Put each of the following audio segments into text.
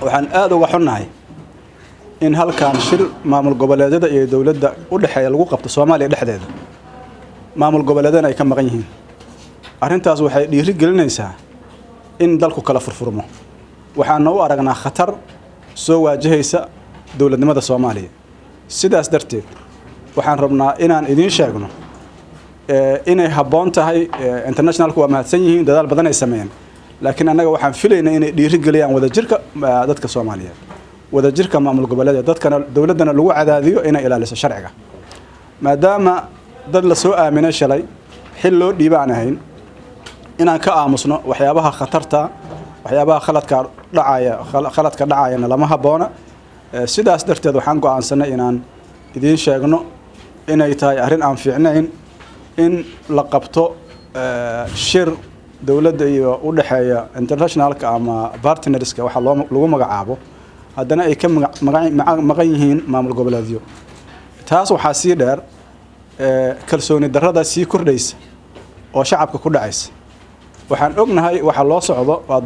waxaan aad uga xunnahay in halkan shir maamul goboleedyada iyo dawladda u dhaxeeya lagu qabto Soomaaliya dhexdeeda maamul goboleedyada ay ka maqan yihiin arrintaas waxay dhiiri gelinaysaa in dalku kala furfurmo waxaan u aragnaa khatar soo waajahaysa dawladnimada Soomaaliya sidaas darteed waxaan rabnaa inaan idin sheegno inay habboon tahay internationalku waa mahadsan yihiin dadaal badan ay sameeyeen laakiin anaga waxaan filaynaa inay dhiiri geliyaan wadajirka dadka Soomaaliyeed wadajirka maamul goboleedyada dadkana dawladana lagu cadaadiyo inay ilaaliso sharciga maadaama dad la soo aaminay shalay xil loo dhiibaan ahayn inaan ka aamusno waxyaabaha khatarta waxyaabaha khaladka dhacayana lama habboona sidaas darteed waxaan go'aansanay inaan idin sheegno inay tahay arrin aan fiicnayn in la qabto shir dawladda iyo u dhaxeeya internationalka ama partnerska waxa lagu magacaabo haddana ay ka maqan yihiin maamul goboleedyo taas waxaa sii dheer kalsooni darrada sii kordhaysa oo shacabka ku dhacaysa waxaan ognahay waxa loo socdo waa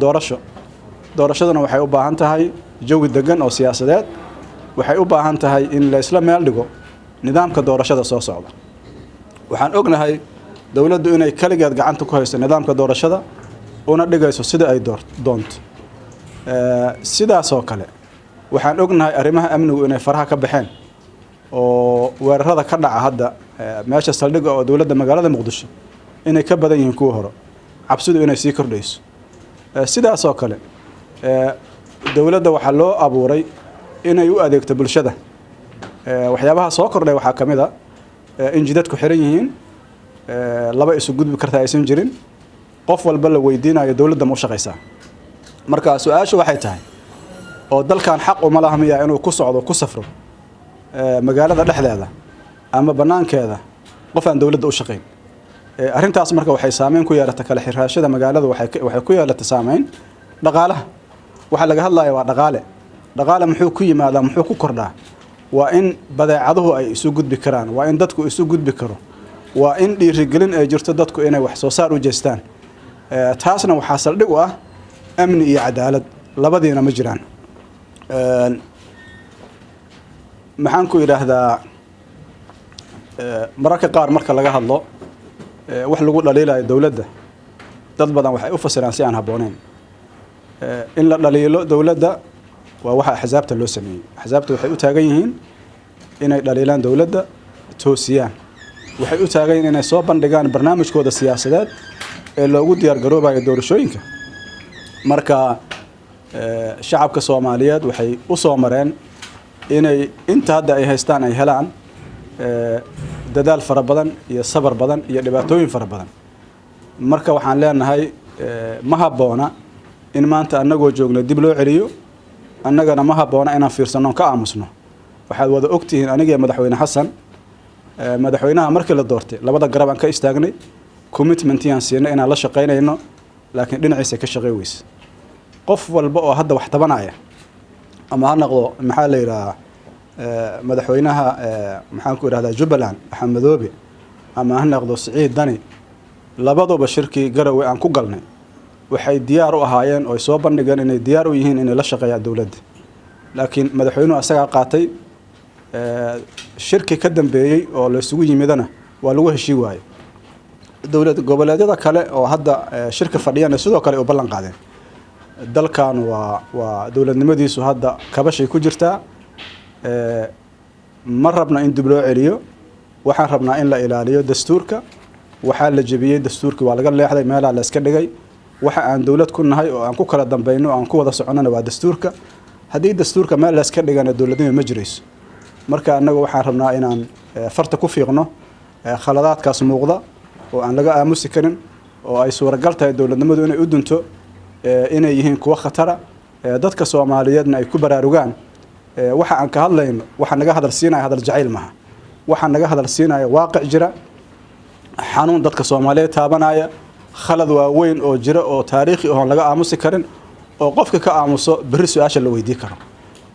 doorashaduna waxay u baahan tahay jawi degan oo siyaasadeed waxay u baahan tahay in la isla meel dhigo nidaamka doorashada soo socda waxaan ognahay dawladdu inay kaligeed gacanta ku hayso nidaamka doorashada una dhigayso sida ay doonto sidaas oo kale waxaan ognahay arrimaha amnigu inay faraha ka baxeen oo weerarada ka dhaca hadda meesha saldhigga oo dawladda magaalada Muqdisho inay ka badan yihiin kuwa hore cabsidu inay sii kordhayso sidaas oo kale dawladda waxa loo abuuray inay u adeegto bulshada waxyaabaha soo kordhay waxa kamid ah in jidadku xiran yihiin laba isu gudbi karta aysan jirin qof walba la weydiinayo dawladda ma u shaqaysaa marka su'aashu waxay tahay oo dalkan xaq uma laha miyaa inuu ku socdo ku safro magaalada dhexdeeda ama banaankeeda qof aan dawladda u shaqayn arrintaas marka waxay saameyn ku yeelatay kala xiraashada magaalada waxay ku yeelatay saameyn dhaqaalaha waxa laga hadlayo waa dhaqaale muxuu ku yimaadaa muxuu ku kordhaa waa in badeecaduhu ay isu gudbi karaan waa in dadku isu gudbi karo waa in dhiirigelin ay jirto dadku inay wax soo saar u jeestaan taasna waxaa saldhig u ah amni iyo cadaalad labadiina ma jiraan maxaan ku yiraahdaa mararka qaar marka laga hadlo wax lagu dhaliilayo dawladda dad badan waxay u fasiraan si aan habboonayn in la dhaliilo dawladda waa waxa axsaabta loo sameeyay axsaabta waxay u taagan yihiin inay dhaliilaan dawladda toosiyaan waxay u taagan yihiin inay soo bandhigaan barnaamijkooda siyaasadeed ee loogu diyaar garoobayo doorashooyinka marka shacabka Soomaaliyeed waxay u soo mareen inay inta hadda ay haystaan ay helaan dadaal fara badan iyo sabar badan iyo dhibaatooyin fara badan marka waxaan leenahay ma habboona in maanta anagoo joogno dib loo celiyo annagana ma habboona inaan fiirsano ka aamusno waxaad wada ogtihiin aniga madaxweyne Xasan madaxweynaha markii la doortay labada garab aan ka istaagnay commitment yaan siinay inaan la shaqeynayno laakiin dhinaciisa ka shaqeey weys qof walba oo hadda wax tabanaya ama ha noqdo maxaa la yiraahdaa madaxweynaha maxaan ku yiraahdaa Jubbaland Axmed Madoobe ama ha noqdo Siciid Dani labaduba shirkii Garowe aan ku galnay waxay diyaar u ahaayeen oo soo bandhigeen inay diyaar u yihiin inay la shaqeeyaan dawladda laakiin madaxweynuhu asaga qaatay shirki ka dambeeyay oo la isugu yimidana waa lagu heshii waayay dawlad goboleedyada kale oo hadda shirka fadhiyana sidoo kale u ballan qaadeen dalkan waa dawladnimadiisu hadda kabashay ku jirtaa ma rabna in dib loo celiyo waxaan rabnaa in la ilaaliyo dastuurka waxaa la jabiyay dastuurkii waa laga leexday meelaha la iska dhigay waxa aan dawlad ku nahay oo aan ku kala dambayno aan ku wada soconana waa dastuurka haddii dastuurka meel la iska dhigana dawladnimo ma jirayso marka anagu waxaan rabnaa inaan farta ku fiiqno khaladaadkaas muuqda oo aan laga aamusi karin oo ay suuragal tahay dawladnimadu inay u dunto inay yihiin kuwa khatara dadka Soomaaliyeedna ay ku baraarugaan waxa aan ka hadlayno waxa naga hadal siinay hadal jacayl maaha waxa naga hadal siinay waaqic jira xanuun dadka Soomaaliyeed taabanaya khalad waaweyn oo jira oo taariikhi oo laga aamusi karin oo qofka ka aamuso bari su'aasha la weydiin karo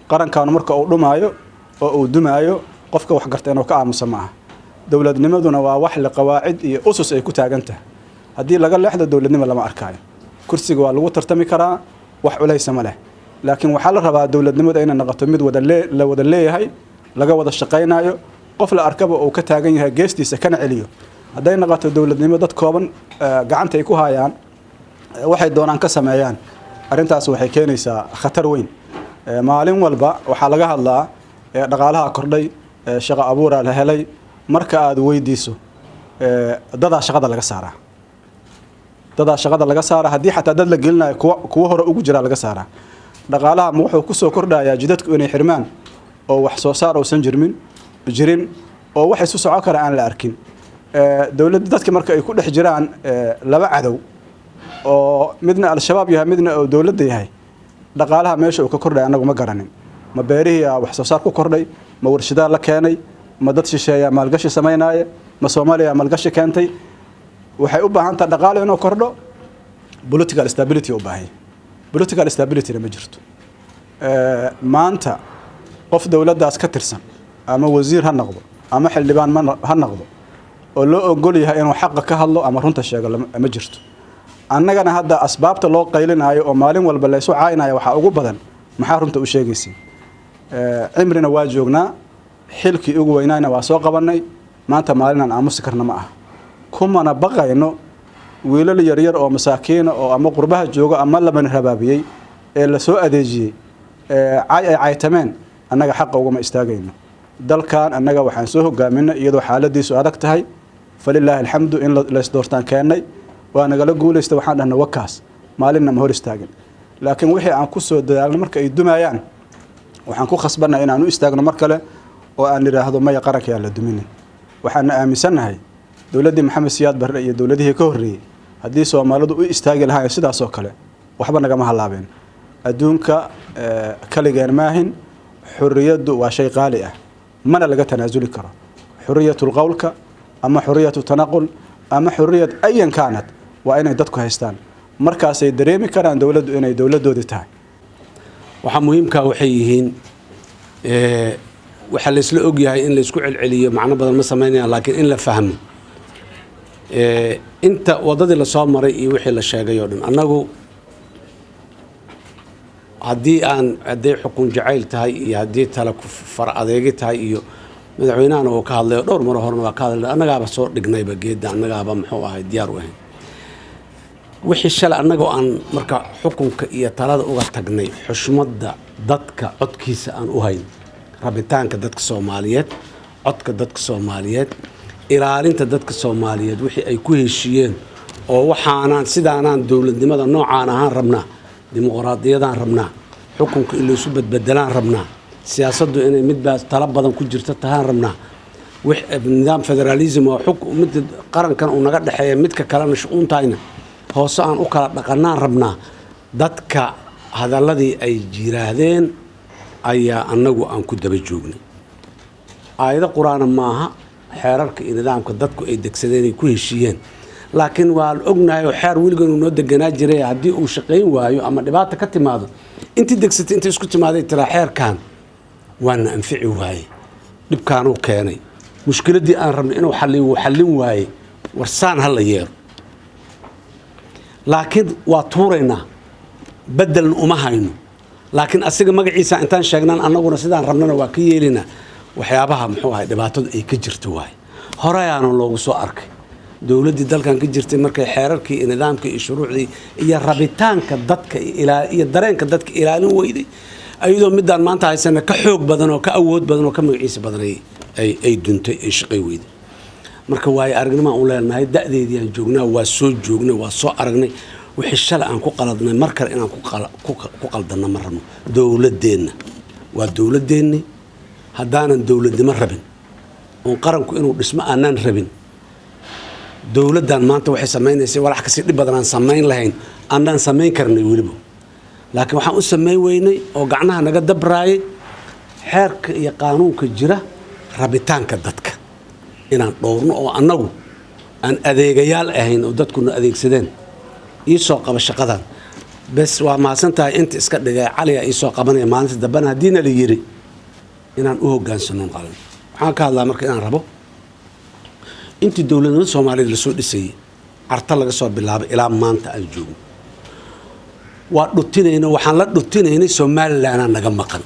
qarankan marka uu dhumaayo oo uu dumaayo qofka wax gartay inuu ka aamuso maaha dawladnimaduna waa wax la qawaacid iyo usus ay ku taagan tahay haddii laga leexdo dawladnimo lama arkaayo kursiga waa lagu tartami karaa wax culaysa ma leh laakiin waxaa la rabaa dowladnimada inay noqoto mid la wada leeyahay laga wada shaqaynayo qof la arkaba uu ka taagan yahay geestiisa kana celiyo hadday noqoto dowladnimo dad kooban gacanta ay ku hayaan waxay doonaan ka sameeyaan arrintaas waxay keenaysaa khatar weyn maalin walba waxaa laga hadlaa dhaqaalaha kordhay shaqo abuuraa la helay marka aad weydiiso dadaa shaqada laga saaraa haddii xataa dad la gelinayo kuwa hore ugu jiraa laga saaraa dhaqaalaha ma wuxuu kusoo kordhayaa jidadku inay xirmaan oo wax soo saar uusan jirin oo wax isu socon kara aan la arkin dowladda dadka marka ay ku dhex jiraan laba cadow oo midna al-shabaab yahay midna oo dowladda yahay dhaqaalaha meesha uu ka kordhay annagu ma garanin ma beerihii wax soo saar ku kordhay ma warshadaa la keenay ma dad shisheeya maalgashi samaynaya ma Soomaaliya maalgashi keentay waxay u baahan tahay dhaqaale inuu kordho political stability u baahay political stability ma jirto maanta qof dowladdaas ka tirsan ama wasiir ha noqdo ama xildhibaan ha noqdo oo loo ogol yahay inuu xaq ka hadlo ama runta sheego ma jirto annagana hadda asbaabta loo qaylinayo oo maalin walba la isu caayinayo waxa ugu badan maxaa runta u sheegaysi cimrina waa joognaa xilkii ugu weynayna waa soo qabanay maanta maalinaan aamusi karna ma aha kumana baqayno wiilal yaryar oo masaakiin oo ama qurbaha jooga ama laban rabaabiyay ee la soo adeejiyay ay caytameen annaga xaq uga istaagayno dalkan annaga waxaan soo hogaaminay iyadoo xaaladiisu adag tahay falilaahi alxamdu in la isdoortaan keenay waa nagala guuleystay waxaan dhahnay wakaas maalinna ma hor istaagin laakiin wixii aan ku soo dadaalno marka ay dumayaan waxaan ku khasbanay inaan u istaagno mar kale oo aan niraahdo maya qaranka yaa la duminin waxaan aaminsanahay dowladdii maxamed siyaad barre iyo dowladihii ka horreeyay haddii Soomaalidu u istaagi lahaayeen sidaas oo kale waxba nagama halaabeen adduunka kaligeen maahin xurriyadu waa shay qaali ah mana laga tanaasuli karo xurriyatul qawlka ama xurriyatu tanaqul ama xurriyad ayan kaanad waa inay dadku haystaan markaas ay dareemi karaan dowladdu inay dowladoodii tahay waxa muhiimka waxay yihiin waxa la isla og yahay in la isku celceliyo macno badan ma sameynayaan laakiin in la fahmo inta wadadii la soo maray iyo wixii la sheegay oo dhan annagu haddii xukun jacayl tahay iyo haddii tala far adeegi tahay iyo madaxweynahana uu ka hadlay dhowr mar horena waa ka hadlay annagaaba soo dhignayba geedda annagaaba muxuu ahay diyaar u ahayn wixii shalay annagoo aan marka xukunka iyo talada uga tagnay xushmadda dadka codkiisa aan u hayn rabitaanka dadka Soomaaliyeed codka dadka Soomaaliyeed ilaalinta dadka Soomaaliyeed wixii ay ku heshiiyeen oo waxaanaan sidaanaan dowladnimada noocaan ahaan rabnaa dimuqraadiyadan rabnaa xukunka in la isu badbedelaan rabnaa siyaasaddu inay midba tala badan ku jirto tahaan rabnaa nidaam federalism oo mid qarankan uu naga dhaxeeyo midka kalena shu'uuntayna hoose aan u kala dhaqanaan rabnaa dadka hadalladii ay jiraahdeen ayaa annagu aan ku daba joognay aayado quraana maaha xeerarka iyo nidaamka dadku ay degsadeen ay ku heshiiyeen laakiin waa ognahay oo xeer weligan uu noo deganaa jiray haddii uu shaqayn waayo ama dhibaato ka timaado intii degsatay intii isku timaaday tira xeerkan waana anfici waaye dhibkaan uu keenay mushkiladii aan rabnay inuu xallin waaye warsaan hal la yeero laakiin waa tuuraynaa bedelna uma hayno laakiin asiga magaciisa intaan sheegnaan annaguna sidaan rabnana waa ka yeelina waxyaabaha muxuu ahay dhibaatadu ay ka jirto waay horeyaana loogu soo arkay dowladdii dalkan ka jirtay markay xeerarkii iyo nidaamkii iyo shuruucdii iyo rabitaanka dadka iyo dareenka dadka ilaalin weyday ayadoo midaan maanta haysana ka xoog badan oo ka awood badan oo ka magaciisa badan ay duntay ay shaqay weyday marka waay aragnimo aan u leenahay da'deedii aan joognaa waa soo joognay waa soo aragnay wixii shalay aan ku qaladnay mar kale inaan ku qaldanno ma rabno dowladeenna waa dowladeenni haddaanan dowladnimo rabin oon qaranku inuu dhismo aanaan rabin dowladdan maanta waxay samaynaysay walax kasii dhib badan aan samayn lahayn aanaan samayn karnay weliba laakiin waxaan u samayn weynay oo gacnaha naga dabraayay xeerka iyo qaanuunka jira rabitaanka dadka inaan dhowrno oo annagu aan adeegayaal ahayn oo dadkuna adeegsadeen ii soo qaba shaqadan bes waa mahadsantahay inta iska dhigay caliga ii soo qabanaya maalinta dambana haddiina la yiri inaan u hogaansano qalan waxaan ka hadlaa marka inaan rabo intii dowladnimada Soomaaliyeed la soo dhisay carta laga soo bilaabay ilaa maanta aan joogno ودوتينينا وحن لا دوتينينا سومالي أنا نجمقن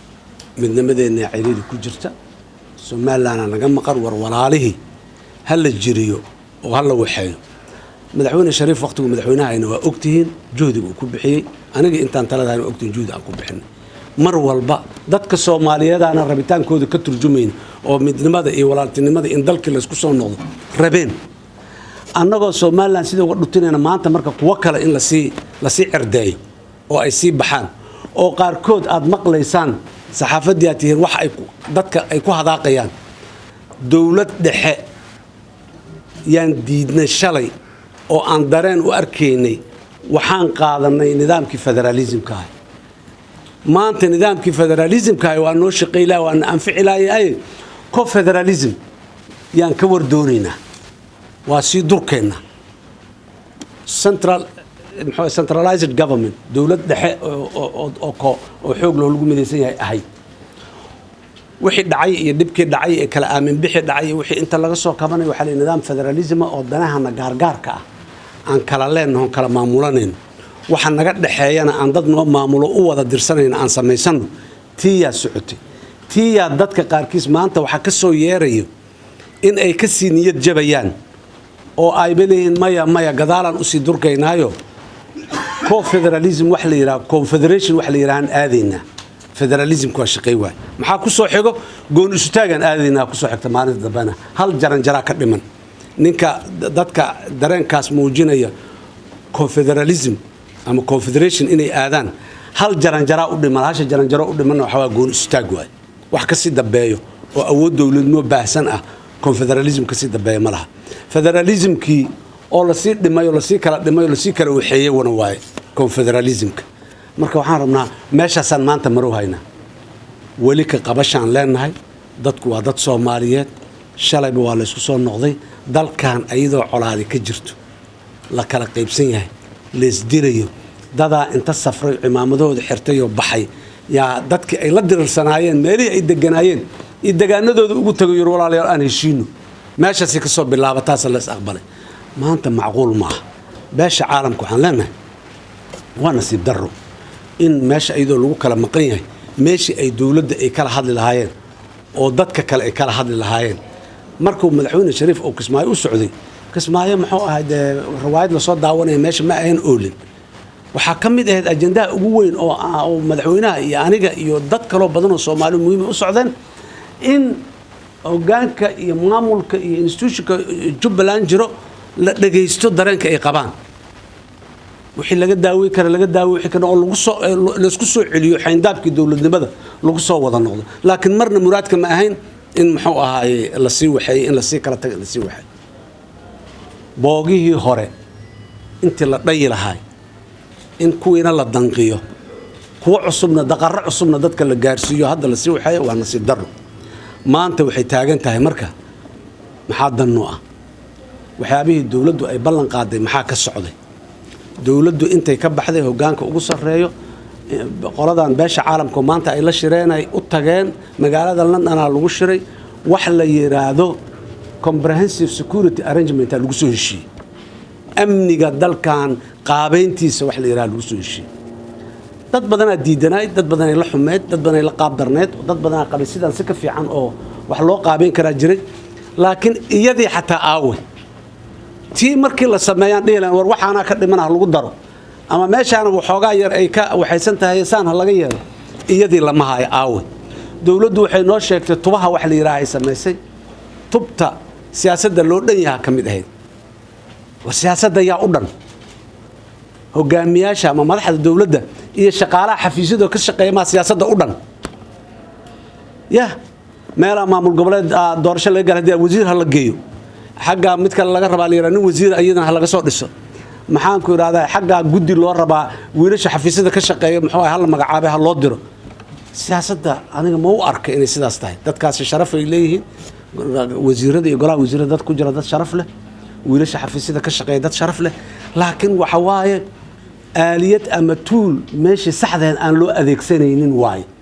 من نمدينا عريض كجرتا سومالي أنا نجمقن ورولاليه هل الجريو وهلا وحيو مدحونا شريف وقته مدحونا هنا وأكتهين جهدي وكبحي أنا أنت ثلاثة هنا أكتهين جهدي أكون بحنا مر والبا dadka Soomaaliyeed aan rabitaankooda ka turjumayn oo midnimada iyo walaaltinimada in dalka la isku soo noqdo rabeen annagoo Soomaaliland sida uga dhutinayna maanta marka kuwa kale in la sii cirdeeyo oo ay sii baxaan oo qaarkood aad maqlaysaan saxaafadii aad tihiin wax ay dadka ay ku hadaaqayaan dawlad dhexe yaan diidnay shalay oo aan dareen u arkaynay waxaan qaadanay nidaamkii federalismka maanta nidaamkii federalismka waa noo shaqeylaa waa anficilaayay ko federalism yaan ka wardoonayna waa si durkeena centralized government dawlad dhexe oo xoog loo lagu midaysan yahay ahay wixii dhacay iyo dibkii dhacay ee kala aamin bixi dhacay wixii inta laga soo kabanay waxa la nidaam federalism oo danahana gaargaarka ah aan kala leenahay kala maamulanayno waxa naga dhaxeeyana aan dad noo maamulo u wada dirsanayna aan samaysano tiya socotay tiya dadka qaarkiis maanta waxa ka soo yeerayo in ay ka sii niyad jabayaan oo ay baleeyeen maya gadaalan u sii durkaynaayo co-federalism wax la yiraahdo confederation wax la yiraahdo aadayna federalism ku shaqay waay maxaa ku soo xigo goon isu taagan aadayna ku soo xigta maalinta dambana hal jaran ka dhiman ninka dadka dareenkaas muujinaya confederalism ama confederation inay aadaan hal jaranjara u dhiman hasha jaranjaro u dhiman waxa waa goon istaag waay wax ka sii dambeeyo oo awood dawladnimo baahsan ah confederalism ka sii dambeeyo malaha federalismkii oo la sii dhimayo la sii kala waxeeyay wana waay confederalismka marka waxaan rabnaa meeshaasaan maanta marow haynaa weli ka qabashaan leenahay dadku waa dad Soomaaliyeed shalayba waa la isku soo noqday dalkan ayadoo colaadi ka jirto la kala qaybsan yahay leesdirayo dada inta safray imaamadooda xirtay oo baxay yaa dadkii ay la dirirsanaayeen meelihii ay deganaayeen deegaanadooda ugu tagay walaalayaal aan heshiino meeshaasi ka soo bilaabataas la is aqbalay maanta macquul ma aha beesha caalamku waxaan leenahay waa nasiib darro in meesha ayadoo lagu kala maqan yahay meeshii ay dawladda ay kala hadli lahaayeen oo dadka kale ay kala hadli lahaayeen markuu madaxweyne Shariif oo Kismaayo u socday Kismaayo muxuu ahayd riwaayad la soo daawanay meesha ma ahayn oolin waxa kamid ahayd ajendaha ugu weyn oo madaxweynaha iyo aniga iyo dad kale oo badan oo Soomaali muhiim u socdeen in hoggaanka iyo maamulka iyo institutionka Jubbaland jiro la dhageysto dareenka ay qabaan wixii laga daaway kara wixii kana oo la isku soo celiyo xayndaabkii dawladnimada lagu soo wada noqdo laakiin marna muraadka ma ahayn in muxuu ahaay la sii waxay in la sii kala tag la sii waxay boogihii hore intii la dhayi lahaay in kuwiina la danqiyo kuwa cusubna daqarro cusubna dadka la gaarsiiyo hadda la sii waxay waa nasiib darro maanta waxay taagan tahay marka maxaa danno ah waxyaabihii dawladdu ay ballan qaaday maxaa ka socday dawladdu intay ka baxday hoggaanka ugu sareeyo qoladan beesha caalamka maanta ay la shireenay u tageen magaalada London lagu shiray wax la yiraahdo comprehensive security arrangement lagu soo heshiiyay amniga dalkan qaabeyntiisa wax la yiraahdo lagu soo heshiiyay dad badan diidanay dad badan la xumeed dad badan la qaab darneed dad badan qabay sidan si ka fiican oo wax loo qaabeyn kara jiray laakiin iyadii xataa aawe tii markii la sameeyaan dhiilan war waxaana ka dhiman lagu daro ama meeshaana waxoogaa yar ay ka waxaysan tahay saan laga yeelo iyadii lama hayo aawe dawladdu waxay noo sheegtay tubaha wax la yiraahdo ay sameysay tubta siyaasadda loo dhan yahay kamid ahayd wa siyaasadda yaa u dhan hogaamiyaasha ama madaxda dawladda iyo shaqaalaha xafiisyada ka shaqeeya siyaasadda u dhan meela maamul goboleed doorasho laga gaar hadii wasiir ha la geeyo xagga mid kale laga rabaa nin wasiir ayadana ha laga soo dhiso maxaan ku iraahdaa xagga guddi loo rabaa wiilasha xafiisyada ka shaqeeya muxuu hal magacaabay ha loo diro siyaasadda aniga ma u arkay inay sidaas tahay dadkaas sharaf ay leeyihiin wasiirada iyo golaha wasiirada dad ku jira dad sharaf leh wiilasha xafiisyada ka shaqeeya dad sharaf leh laakiin waxa waaye aaliyad ama tool meeshii saxdeed aan loo adeegsanaynin waaye